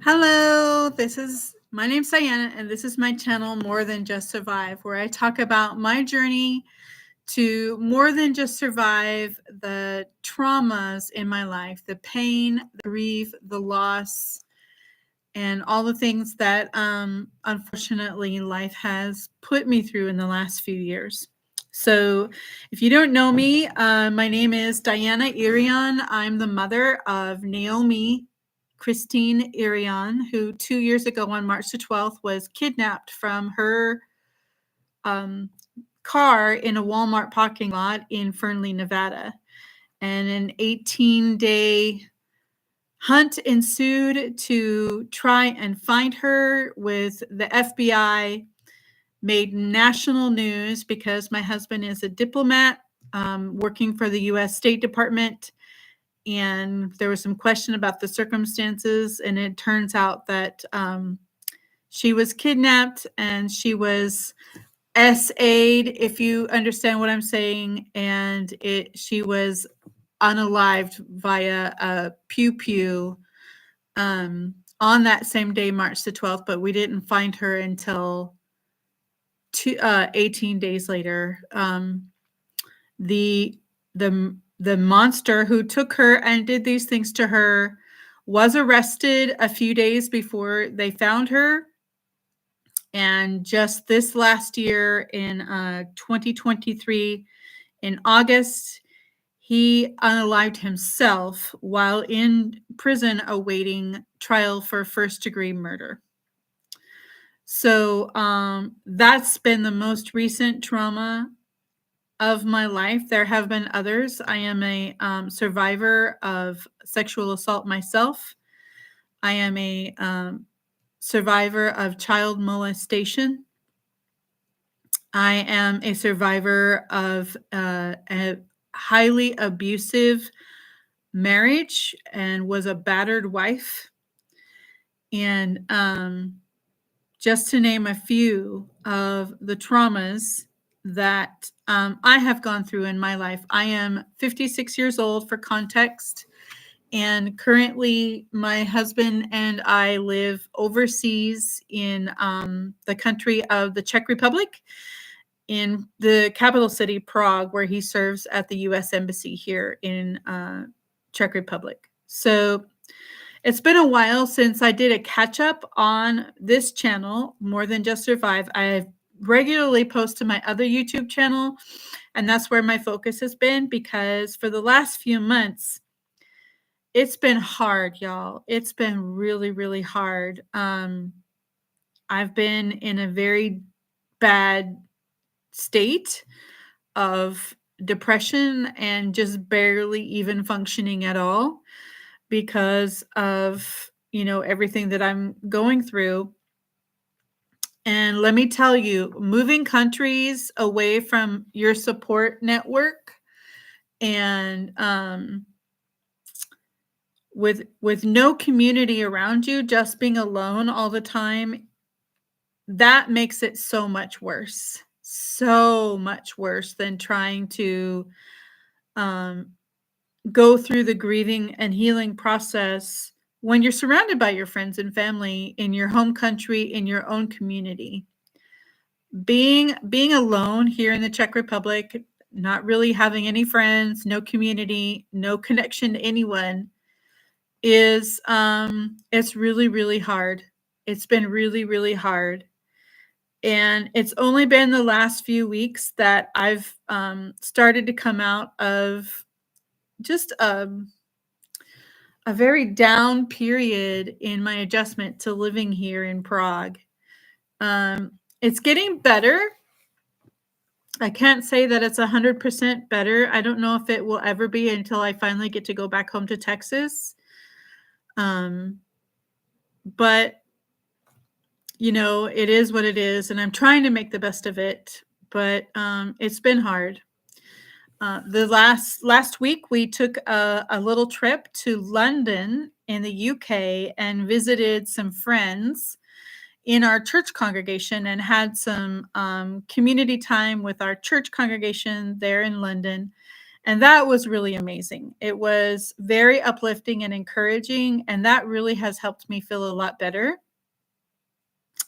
Hello, my name's Diana, and this is my channel, More Than Just Survive, where I talk about my journey to more than just survive the traumas in my life, the pain, the grief, the loss, and all the things that unfortunately life has put me through in the last few years. So, if you don't know me, my name is Diana Irion. I'm the mother of Naomi Christine Irion, who 2 years ago on March the 12th was kidnapped from her um, car in a Walmart parking lot in Fernley, Nevada. And an 18-day hunt ensued to try and find her, with the FBI made national news because my husband is a diplomat working for the U.S. State Department. And there was some question about the circumstances, and it turns out that she was kidnapped and she was SA'd, if you understand what I'm saying, and she was unalived via a pew pew on that same day, March the 12th, but we didn't find her until 18 days later. The monster who took her and did these things to her was arrested a few days before they found her. And just this last year in 2023, in August, he unalived himself while in prison awaiting trial for first-degree murder. So that's been the most recent trauma of my life. There have been others. I am a survivor of sexual assault myself. I am a survivor of child molestation. I am a survivor of a highly abusive marriage and was a battered wife. And just to name a few of the traumas that I have gone through in my life. I am 56 years old, for context, and currently my husband and I live overseas in the country of the Czech Republic, in the capital city, Prague, where he serves at the U.S. Embassy here in Czech Republic. So it's been a while since I did a catch up on this channel, More Than Just Survive. I regularly post to my other YouTube channel, and that's where my focus has been, because for the last few months, it's been hard, y'all. It's been really, really hard. I've been in a very bad state of depression and just barely even functioning at all because of, everything that I'm going through. And let me tell you, moving countries away from your support network and with no community around you, just being alone all the time, that makes it so much worse than trying to go through the grieving and healing process when you're surrounded by your friends and family in your home country, in your own community. Being alone here in the Czech Republic, not really having any friends, no community, no connection to anyone, is it's really, really hard. It's been really, really hard. And it's only been the last few weeks that I've started to come out of just a very down period in my adjustment to living here in Prague. It's getting better. I can't say that it's 100% better. I don't know if it will ever be until I finally get to go back home to Texas. But it is what it is, and I'm trying to make the best of it. But it's been hard. The last week, we took a little trip to London in the UK and visited some friends in our church congregation and had some community time with our church congregation there in London. And that was really amazing. It was very uplifting and encouraging, and that really has helped me feel a lot better.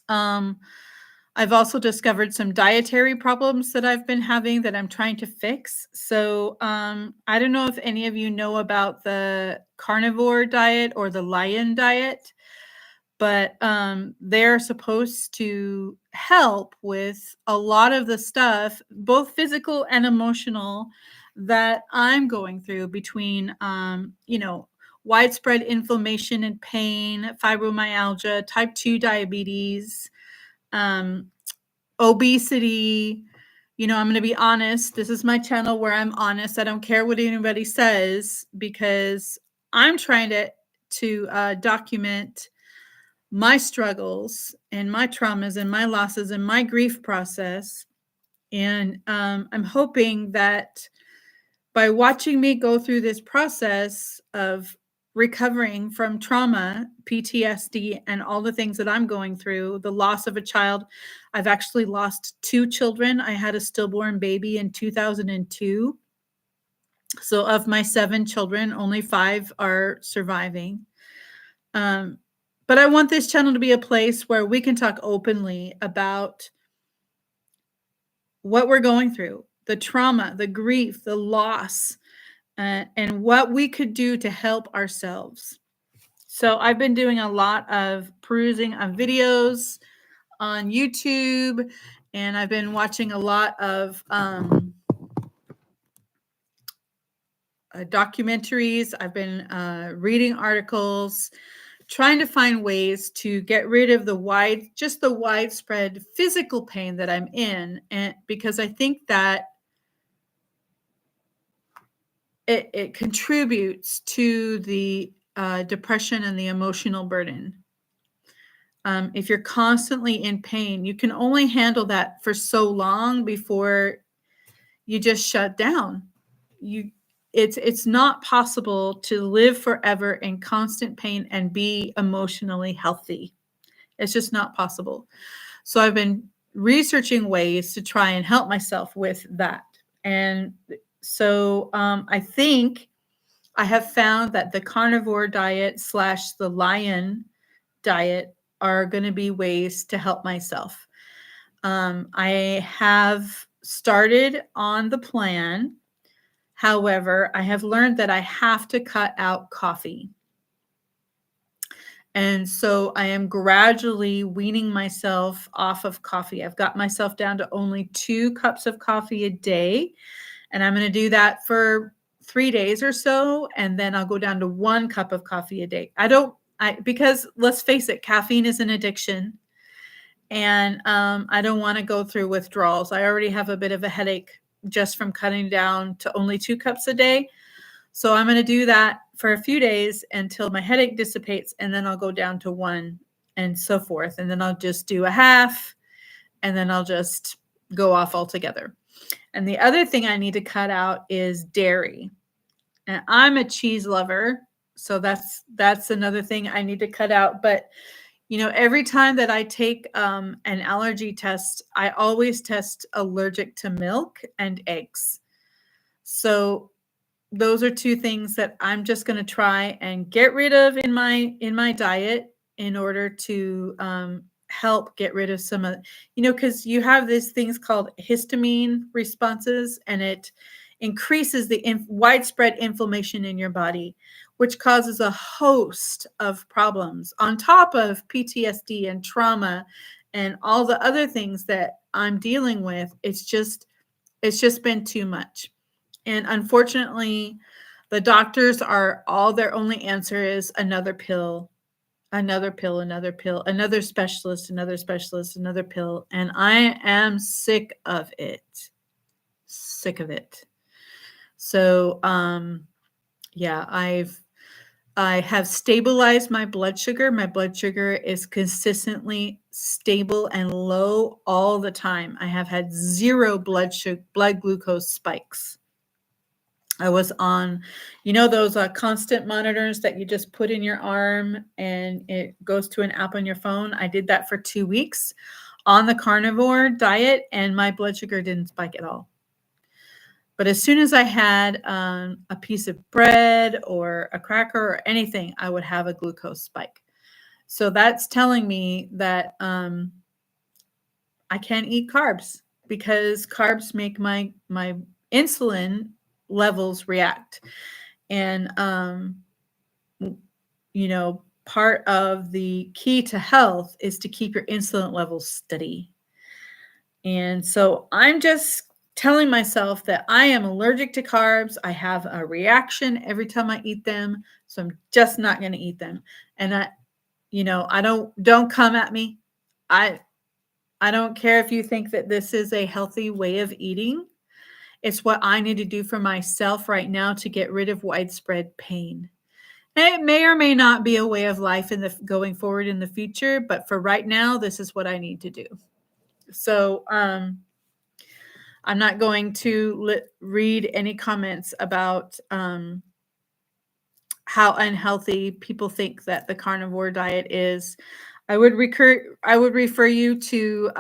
Um, I've also discovered some dietary problems that I've been having that I'm trying to fix. So, I don't know if any of you know about the carnivore diet or the lion diet, but they're supposed to help with a lot of the stuff, both physical and emotional, that I'm going through between, widespread inflammation and pain, fibromyalgia, type 2 diabetes, um, obesity. I'm going to be honest. This is my channel where I'm honest. I don't care what anybody says because I'm trying to document my struggles and my traumas and my losses and my grief process. And I'm hoping that by watching me go through this process of recovering from trauma, PTSD, and all the things that I'm going through, the loss of a child. I've actually lost 2 children. I had a stillborn baby in 2002. So of my 7 children, only 5 are surviving. But I want this channel to be a place where we can talk openly about what we're going through, the trauma, the grief, the loss, and what we could do to help ourselves. So I've been doing a lot of perusing of videos on YouTube, and I've been watching a lot of documentaries. I've been reading articles, trying to find ways to get rid of the widespread physical pain that I'm in, and because I think that it contributes to the depression and the emotional burden. If you're constantly in pain, you can only handle that for so long before you just shut down. It's not possible to live forever in constant pain and be emotionally healthy. It's just not possible. So I've been researching ways to try and help myself with that. And so I think I have found that the carnivore diet / the lion diet are going to be ways to help myself. I have started on the plan. However, I have learned that I have to cut out coffee. And so I am gradually weaning myself off of coffee. I've got myself down to only 2 cups of coffee a day. And I'm going to do that for 3 days or so. And then I'll go down to 1 cup of coffee a day. Because let's face it, caffeine is an addiction. And I don't want to go through withdrawals. I already have a bit of a headache just from cutting down to only 2 cups a day. So I'm going to do that for a few days until my headache dissipates, and then I'll go down to 1 and so forth. And then I'll just do a half, and then I'll just go off altogether. And the other thing I need to cut out is dairy. And I'm a cheese lover, so that's another thing I need to cut out. But every time that I take an allergy test, I always test allergic to milk and eggs. So those are 2 things that I'm just going to try and get rid of in my diet in order to help get rid of some of, because you have these things called histamine responses, and it increases the widespread inflammation in your body, which causes a host of problems on top of PTSD and trauma and all the other things that I'm dealing with. It's just been too much. And unfortunately, the doctors their only answer is another pill, another pill, another pill, another specialist, another pill. And I am sick of it. Sick of it. So, yeah, I have stabilized my blood sugar. My blood sugar is consistently stable and low all the time. I have had 0 blood glucose spikes. I was on, those constant monitors that you just put in your arm and it goes to an app on your phone. I did that for 2 weeks on the carnivore diet, and my blood sugar didn't spike at all. But as soon as I had a piece of bread or a cracker or anything, I would have a glucose spike. So that's telling me that I can't eat carbs because carbs make my insulin levels react. And part of the key to health is to keep your insulin levels steady. And so I'm just telling myself that I am allergic to carbs. I have a reaction every time I eat them, so I'm just not going to eat them. And I don't come at me. I I don't care if you think that this is a healthy way of eating. It's what I need to do for myself right now to get rid of widespread pain. It may or may not be a way of life in the going forward in the future, but for right now, this is what I need to do. So, I'm not going to read any comments about how unhealthy people think that the carnivore diet is. I would refer you to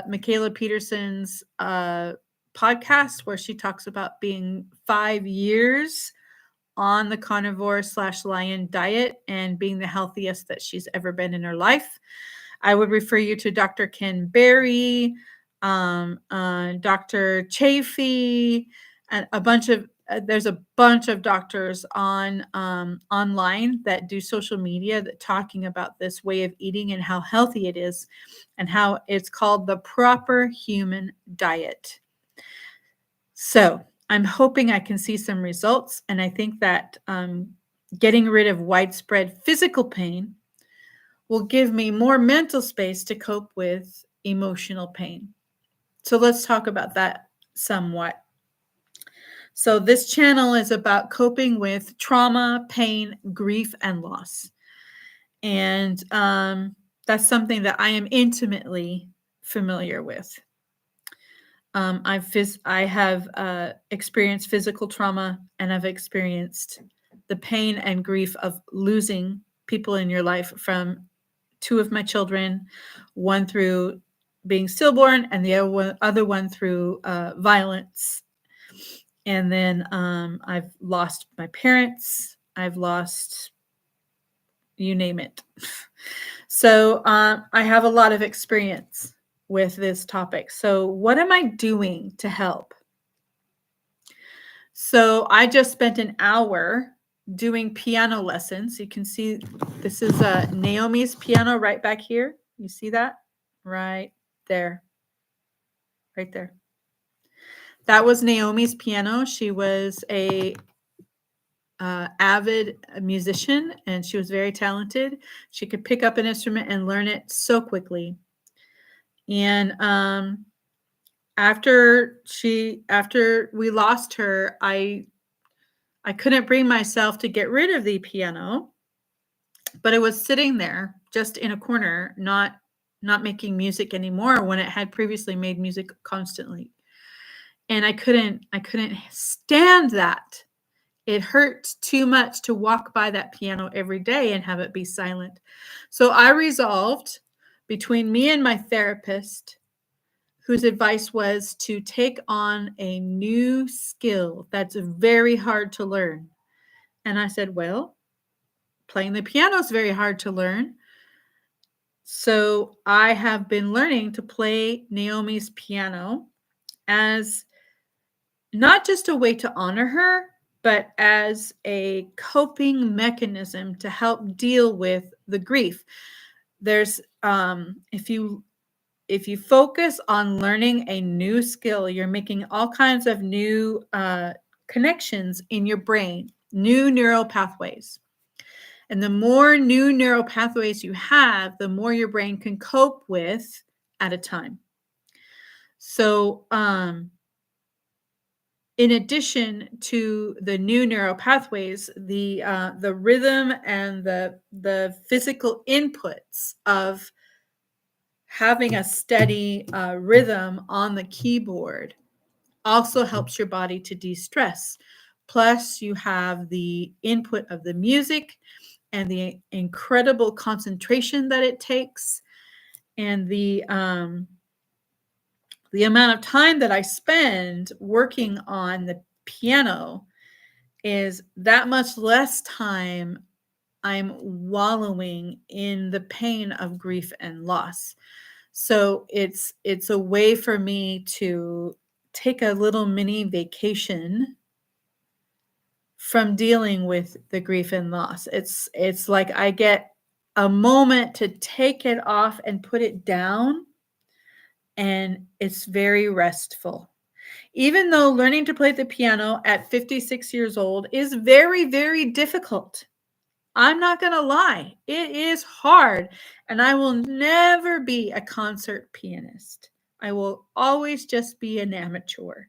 Michaela Peterson's podcast where she talks about being 5 years on the carnivore/lion diet and being the healthiest that she's ever been in her life. I would refer you to Dr. Ken Berry, Dr. Chafee, and there's a bunch of doctors on online that do social media that talking about this way of eating and how healthy it is and how it's called the proper human diet. So I'm hoping I can see some results, and I think that getting rid of widespread physical pain will give me more mental space to cope with emotional pain. So let's talk about that somewhat. So this channel is about coping with trauma, pain, grief, and loss. And that's something that I am intimately familiar with. I have experienced physical trauma, and I've experienced the pain and grief of losing people in your life, from 2 of my children, one through being stillborn and the other one through violence. And then I've lost my parents. I've lost, you name it. So I have a lot of experience with this topic. So what am I doing to help? So I just spent an hour doing piano lessons. You can see this is Naomi's piano right back here. You see that? Right there. Right there. That was Naomi's piano. She was a avid musician, and she was very talented. She could pick up an instrument and learn it so quickly. And after we lost her, I couldn't bring myself to get rid of the piano, but it was sitting there just in a corner, not making music anymore when it had previously made music constantly. And I couldn't stand that. It hurt too much to walk by that piano every day and have it be silent. So I resolved, between me and my therapist, whose advice was to take on a new skill that's very hard to learn. And I said, well, playing the piano is very hard to learn. So I have been learning to play Naomi's piano as not just a way to honor her, but as a coping mechanism to help deal with the grief. There's if you focus on learning a new skill, you're making all kinds of new connections in your brain, new neural pathways. And the more new neural pathways you have, the more your brain can cope with at a time. So, in addition to the new neural pathways, the rhythm and the physical inputs of having a steady rhythm on the keyboard also helps your body to de-stress. Plus, you have the input of the music and the incredible concentration that it takes, and the amount of time that I spend working on piano is that much less time I'm wallowing in the pain of grief and loss. So it's a way for me to take a little mini vacation from dealing with the grief and loss. It's like I get a moment to take it off and put it down, and it's very restful. Even though learning to play the piano at 56 years old is very, very difficult. I'm not going to lie. It is hard, and I will never be a concert pianist. I will always just be an amateur.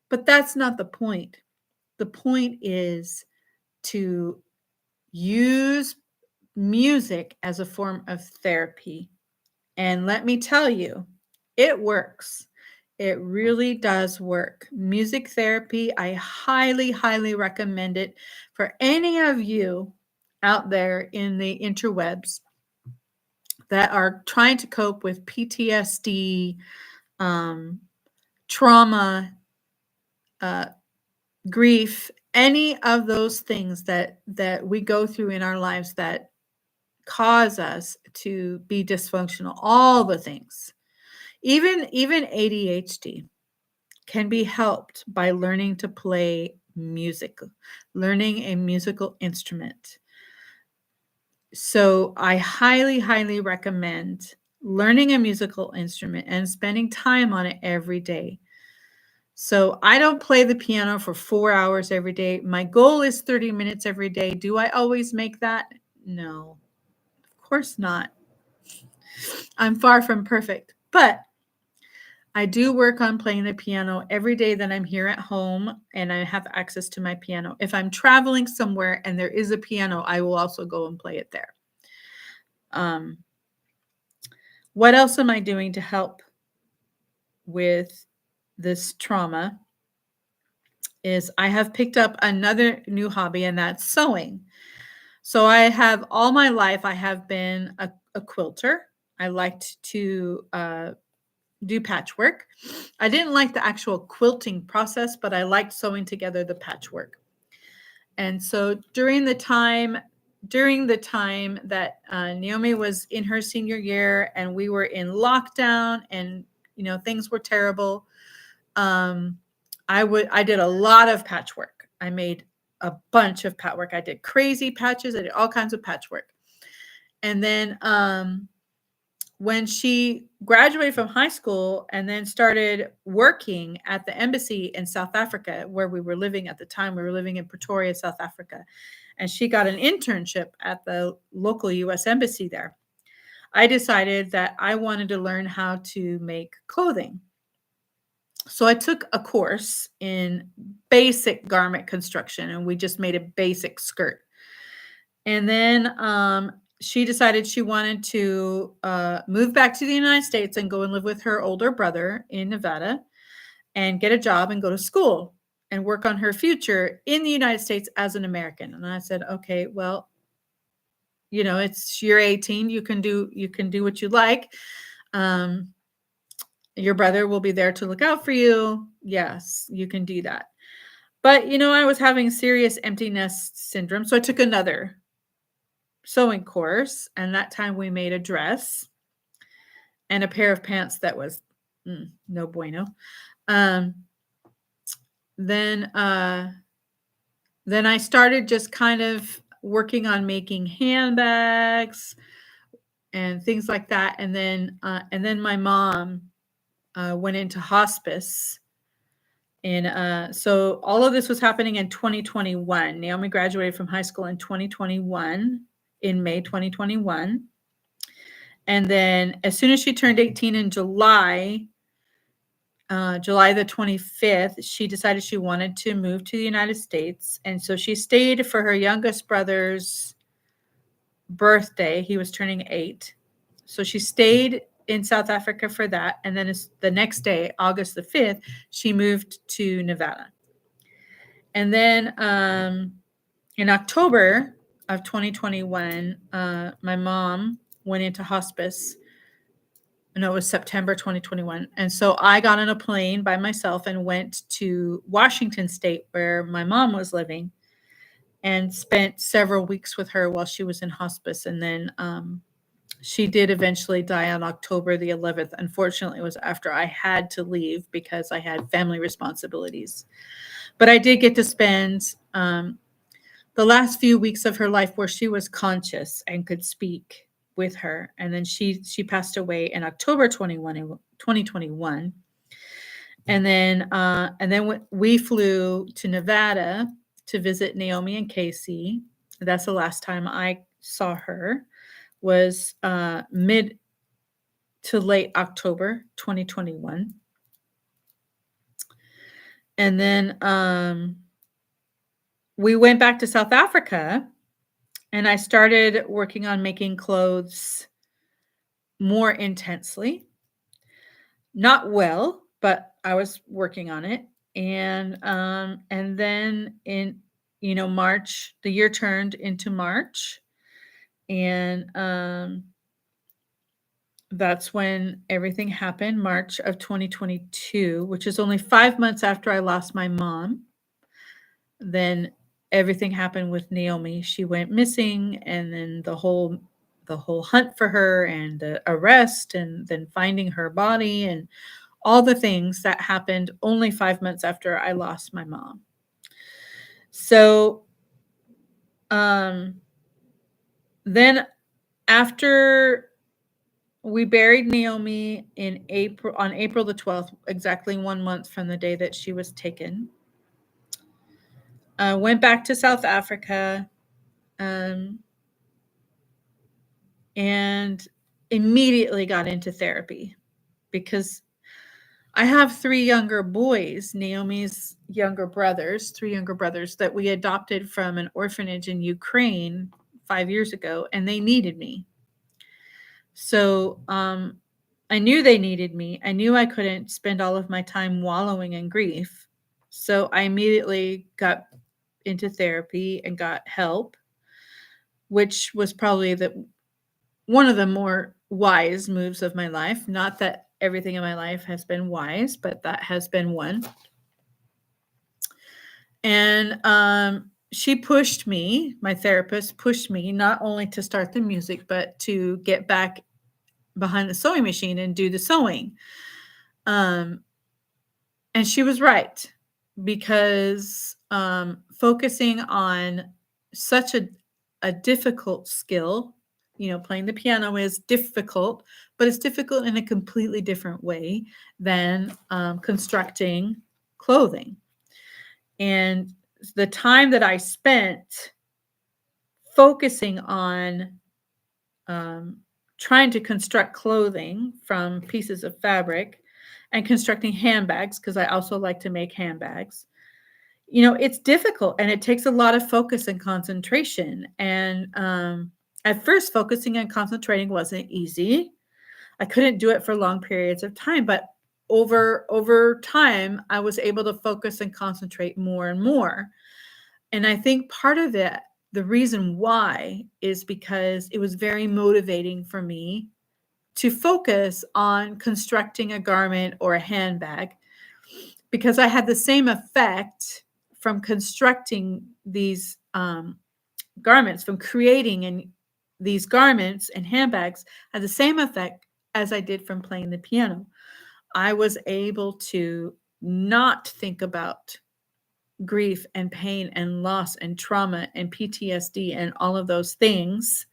But that's not the point. The point is to use music as a form of therapy. And let me tell you, it works. It really does work. Music therapy, I highly, highly recommend it for any of you out there in the interwebs that are trying to cope with PTSD, trauma, grief, any of those things that we go through in our lives that cause us to be dysfunctional, all the things. Even ADHD can be helped by learning to play music, learning a musical instrument. So I highly, highly recommend learning a musical instrument and spending time on it every day. So I don't play the piano for 4 hours every day. My goal is 30 minutes every day. Do I always make that? No, of course not. I'm far from perfect, but I do work on playing the piano every day that I'm here at home and I have access to my piano. If I'm traveling somewhere and there is a piano, I will also go and play it there. What else am I doing to help with this trauma? Is I have picked up another new hobby, and that's sewing. So I have all my life, I have been a quilter. I liked to do patchwork. I didn't like the actual quilting process, but I liked sewing together the patchwork. And so during the time that Naomi was in her senior year and we were in lockdown and things were terrible, I did a lot of patchwork. I made a bunch of patchwork. I did crazy patches. I did all kinds of patchwork. And then when she graduated from high school and then started working at the embassy in South Africa, where we were living at the time, we were living in Pretoria, South Africa, and she got an internship at the local U.S. embassy there. I decided that I wanted to learn how to make clothing. So I took a course in basic garment construction, and we just made a basic skirt. And then she decided she wanted to move back to the United States and go and live with her older brother in Nevada and get a job and go to school and work on her future in the United States as an American. And I said, okay, well, you're 18. You can do what you like. Your brother will be there to look out for you. Yes, you can do that. But, I was having serious empty nest syndrome. So I took another sewing course. And that time we made a dress and a pair of pants that was no bueno. Then I started just kind of working on making handbags and things like that. And then my mom went into hospice. And so all of this was happening in 2021. Naomi graduated from high school in 2021, in May 2021. And then as soon as she turned 18 in July the 25th, she decided she wanted to move to the United States. And so she stayed for her youngest brother's birthday. He was turning 8. So she stayed in South Africa for that. And then the next day, August the 5th, she moved to Nevada. And then in October of 2021, my mom went into hospice. no, it was September 2021. And so I got on a plane by myself and went to Washington State, where my mom was living, and spent several weeks with her while she was in hospice. And then she did eventually die on October the 11th. Unfortunately, it was after I had to leave because I had family responsibilities. But I did get to spend the last few weeks of her life where she was conscious and could speak with her. And then she passed away in October 2021. And then we flew to Nevada to visit Naomi and Casey. That's the last time I saw her, was mid to late October 2021. And then we went back to South Africa, and I started working on making clothes more intensely. Not well, but I was working on it. And then in March, the year turned into March, and that's when everything happened, March of 2022, which is only 5 months after I lost my mom. Then everything happened with Naomi. She went missing, and then the whole hunt for her, and the arrest, and then finding her body, and all the things that happened only 5 months after I lost my mom. So then after we buried Naomi on April the 12th, exactly 1 month from the day that she was taken, I went back to South Africa, and immediately got into therapy, because I have 3 younger boys, Naomi's younger brothers, 3 younger brothers that we adopted from an orphanage in Ukraine 5 years ago, and they needed me. So I knew they needed me. I knew I couldn't spend all of my time wallowing in grief. So I immediately got into therapy and got help, which was probably one of the more wise moves of my life. Not that everything in my life has been wise, but that has been one. And she pushed me, my therapist pushed me, not only to start the music, but to get back behind the sewing machine and do the sewing. And she was right, because focusing on such a difficult skill, playing the piano is difficult, but it's difficult in a completely different way than constructing clothing. And the time that I spent focusing on trying to construct clothing from pieces of fabric and constructing handbags, because I also like to make handbags, it's difficult, and it takes a lot of focus and concentration. And at first, focusing and concentrating wasn't easy. I couldn't do it for long periods of time, but over time, I was able to focus and concentrate more and more. And I think part of it, the reason why, is because it was very motivating for me to focus on constructing a garment or a handbag, because I had the same effect from constructing these garments, from creating these garments and handbags, had the same effect as I did from playing the piano. I was able to not think about grief and pain and loss and trauma and PTSD and all of those things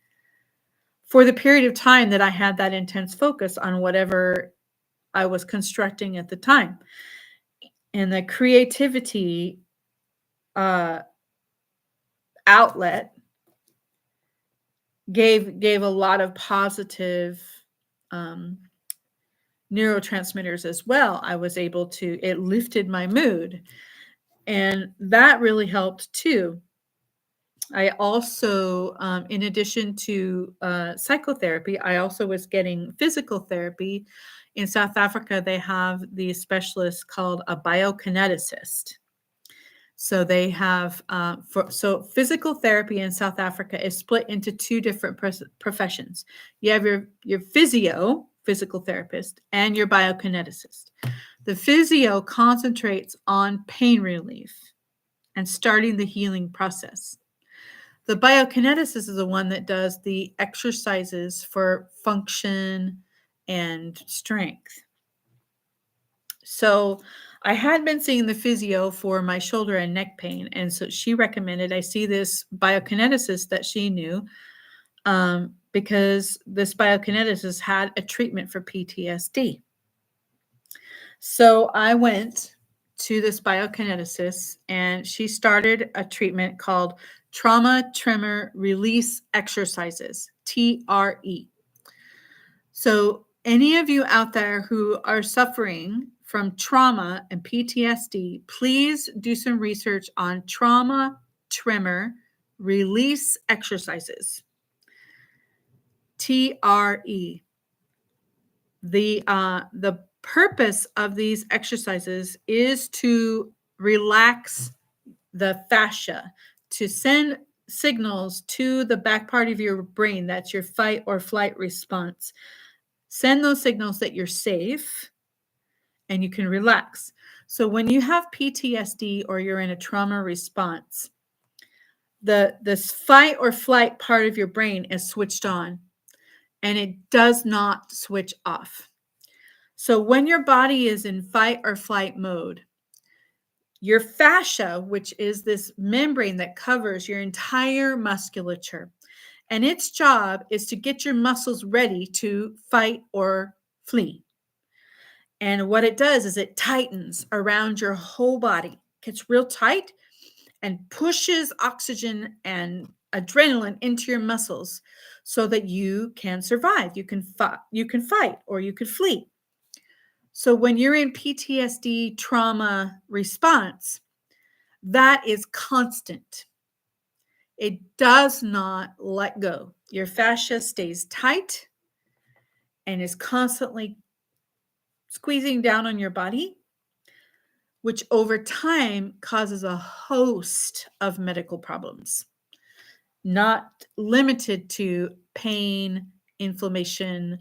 for the period of time that I had that intense focus on whatever I was constructing at the time. And the creativity outlet gave a lot of positive neurotransmitters as well. I was able to, it lifted my mood, and that really helped too. I also, in addition to psychotherapy, I also was getting physical therapy. In South Africa, they have these specialists called a biokineticist. So they have, so physical therapy in South Africa is split into 2 different professions. You have your physio physical therapist and your biokineticist. The physio concentrates on pain relief and starting the healing process. The biokineticist is the one that does the exercises for function and strength. So I had been seeing the physio for my shoulder and neck pain. And so she recommended I see this biokineticist that she knew, because this biokineticist had a treatment for PTSD. So I went to this biokineticist and she started a treatment called Trauma Tremor Release Exercises, TRE. So any of you out there who are suffering from trauma and PTSD, please do some research on trauma tremor release exercises, TRE. The purpose of these exercises is to relax the fascia, to send signals to the back part of your brain, that's your fight or flight response. Send those signals that you're safe and you can relax. So when you have PTSD or you're in a trauma response, this fight or flight part of your brain is switched on and it does not switch off. So when your body is in fight or flight mode, your fascia, which is this membrane that covers your entire musculature, and its job is to get your muscles ready to fight or flee. And what it does is it tightens around your whole body, gets real tight, and pushes oxygen and adrenaline into your muscles so that you can survive. You can fight or you could flee. So when you're in PTSD trauma response, that is constant. It does not let go. Your fascia stays tight and is constantly squeezing down on your body, which over time causes a host of medical problems, not limited to pain, inflammation,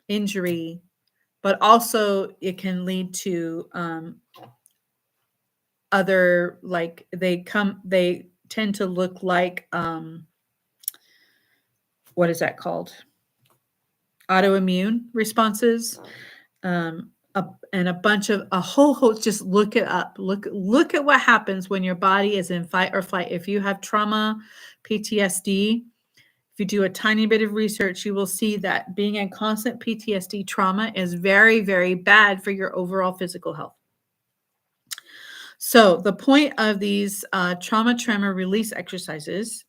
injury, but also it can lead to other, like they tend to look like, what is that called? Autoimmune responses, and a whole host. Just look it up. Look at what happens when your body is in fight or flight. If you have trauma, PTSD, if you do a tiny bit of research, you will see that being in constant PTSD trauma is very, very bad for your overall physical health. So the point of these trauma tremor release exercises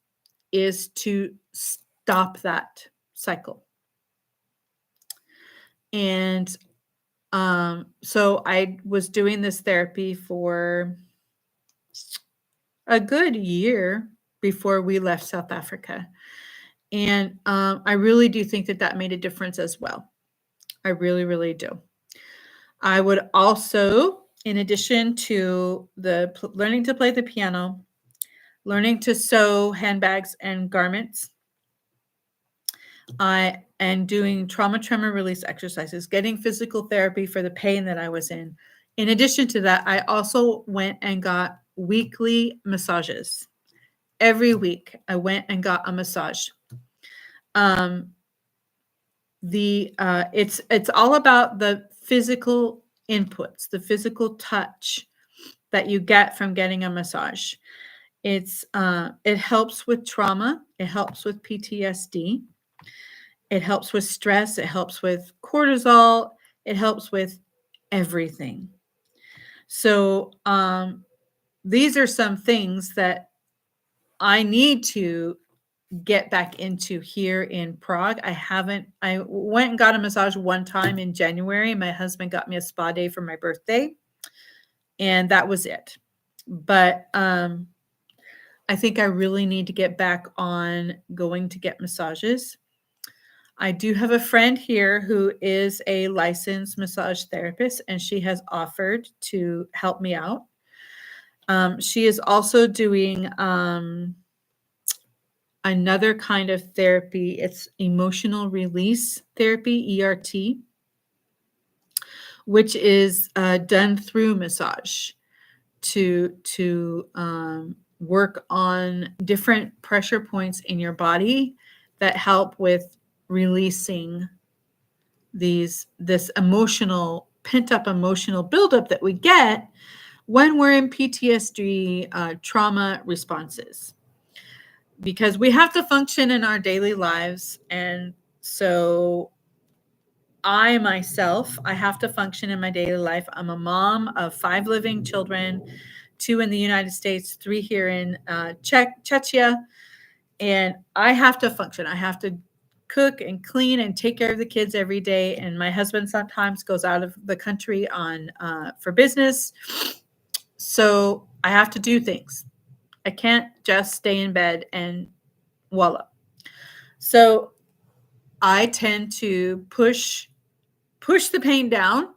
is to stop that cycle. And so I was doing this therapy for a good year before we left South Africa. And I really do think that made a difference as well. I really, really do. I would also, in addition to learning to play the piano, learning to sew handbags and garments, and doing trauma tremor release exercises, getting physical therapy for the pain that I was in. In addition to that, I also went and got weekly massages. Every week, I went and got a massage. It's all about the physical inputs, the physical touch that you get from getting a massage. It helps with trauma. It helps with PTSD. It helps with stress. It helps with cortisol. It helps with everything. So these are some things that I need to get back into here in Prague. I went and got a massage one time in January. My husband got me a spa day for my birthday, and that was it. But I think I really need to get back on going to get massages. I do have a friend here who is a licensed massage therapist, and she has offered to help me out. She is also doing another kind of therapy. It's emotional release therapy, ERT, which is done through massage to work on different pressure points in your body that help with releasing this emotional pent up emotional buildup that we get when we're in PTSD trauma responses, because we have to function in our daily lives. And so I myself, I have to function in my daily life. I'm a mom of 5 living children, 2 in the United States, 3 here in Czechia, and I have to function. I have to cook and clean and take care of the kids every day. And my husband sometimes goes out of the country on for business, so I have to do things. I can't just stay in bed and voila. So I tend to push the pain down,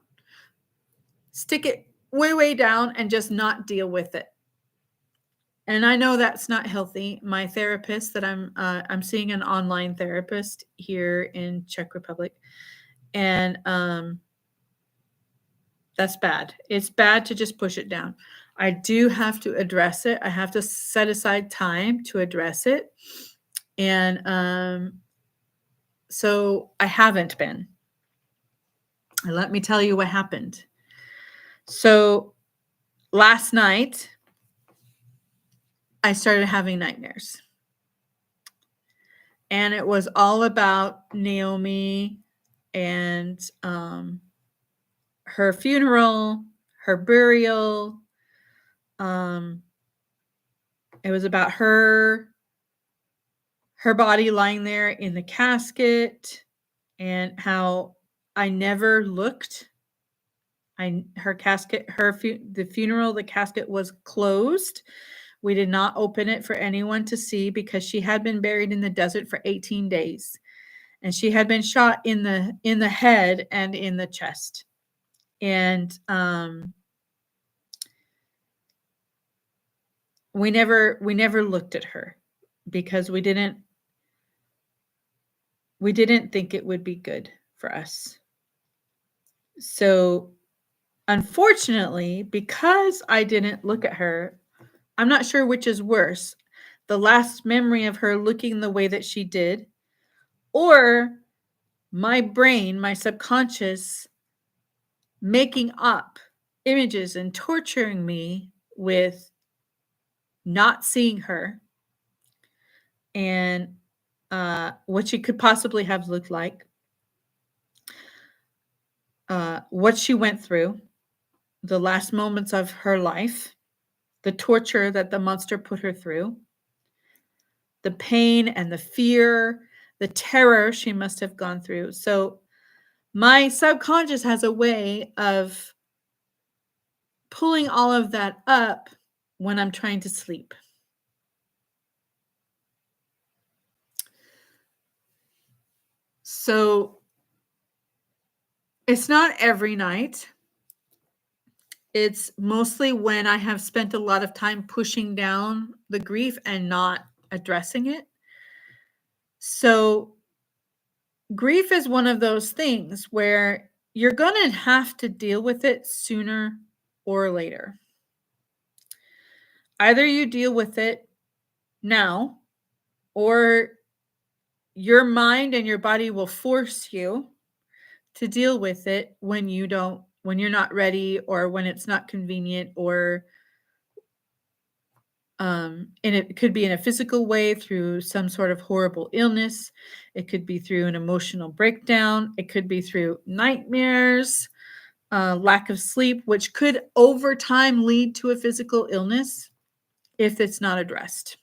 stick it way down, and just not deal with it. And I know that's not healthy. My therapist that I'm seeing an online therapist here in Czech Republic, and that's bad. It's bad to just push it down. I do have to address it. I have to set aside time to address it, and so I haven't been. And let me tell you what happened. So last night, I started having nightmares. And it was all about Naomi and her funeral, her burial. It was about her body lying there in the casket, and how I never looked. The funeral, the casket was closed. We did not open it for anyone to see because she had been buried in the desert for 18 days. And she had been shot in the head and in the chest. And we never looked at her because we didn't think it would be good for us. So unfortunately, because I didn't look at her, I'm not sure which is worse, the last memory of her looking the way that she did, or my brain, my subconscious, making up images and torturing me with not seeing her and what she could possibly have looked like, what she went through, the last moments of her life, the torture that the monster put her through, the pain and the fear, the terror she must have gone through. So my subconscious has a way of pulling all of that up when I'm trying to sleep. So it's not every night. It's mostly when I have spent a lot of time pushing down the grief and not addressing it. So grief is one of those things where you're going to have to deal with it sooner or later. Either you deal with it now, or your mind and your body will force you to deal with it when you're not ready, or when it's not convenient, or and it could be in a physical way through some sort of horrible illness. It could be through an emotional breakdown. It could be through nightmares, lack of sleep, which could over time lead to a physical illness if it's not addressed.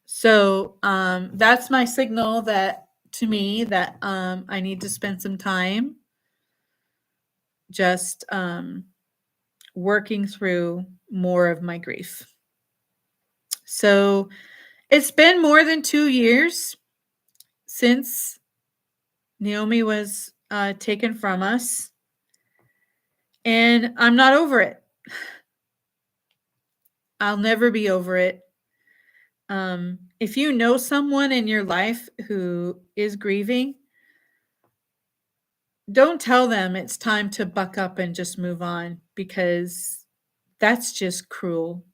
So that's my signal to me that I need to spend some time just working through more of my grief. So it's been more than 2 years since Naomi was taken from us, and I'm not over it. I'll never be over it. If you know someone in your life who is grieving, don't tell them it's time to buck up and just move on, because that's just cruel.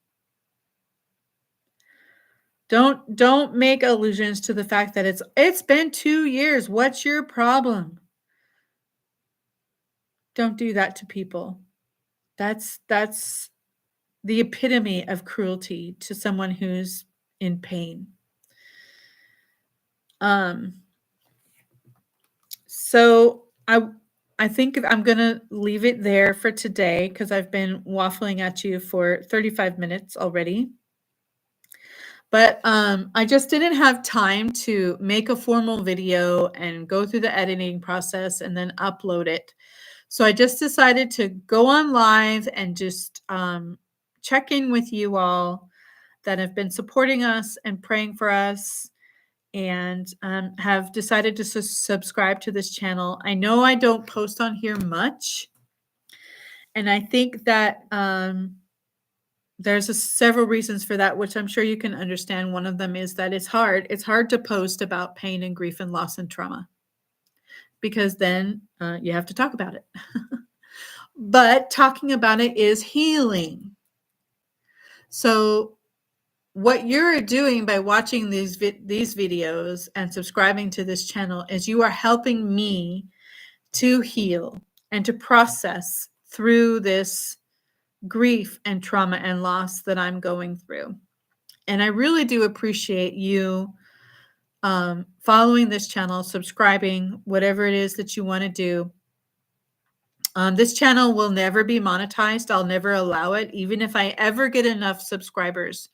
Don't make allusions to the fact that it's been 2 years. What's your problem? Don't do that to people. That's the epitome of cruelty to someone who's in pain. Um, so I think I'm gonna leave it there for today because I've been waffling at you for 35 minutes already. But I just didn't have time to make a formal video and go through the editing process and then upload it. So I just decided to go on live and just check in with you all that have been supporting us and praying for us, and have decided to subscribe to this channel. I know I don't post on here much, and I think that there's several reasons for that, which I'm sure you can understand. One of them is that it's hard. It's hard to post about pain and grief and loss and trauma, because then you have to talk about it. But talking about it is healing. So what you're doing by watching these videos and subscribing to this channel is you are helping me to heal and to process through this grief and trauma and loss that I'm going through. And I really do appreciate you following this channel, subscribing, whatever it is that you want to do. This channel will never be monetized. I'll never allow it. Even if I ever get enough subscribers,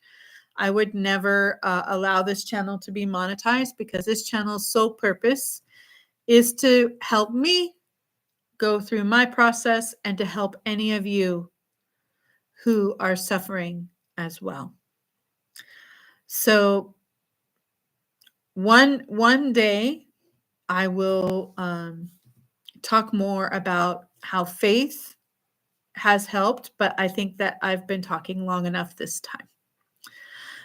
I would never allow this channel to be monetized, because this channel's sole purpose is to help me go through my process and to help any of you who are suffering as well. So one day I will talk more about how faith has helped, but I think that I've been talking long enough this time.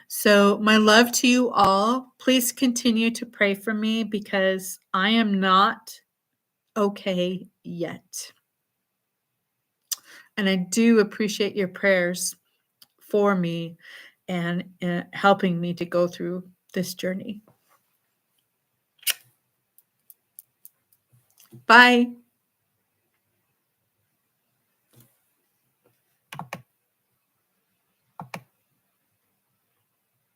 So my love to you all. Please continue to pray for me, because I am not okay yet. And I do appreciate your prayers for me and helping me to go through this journey. Bye.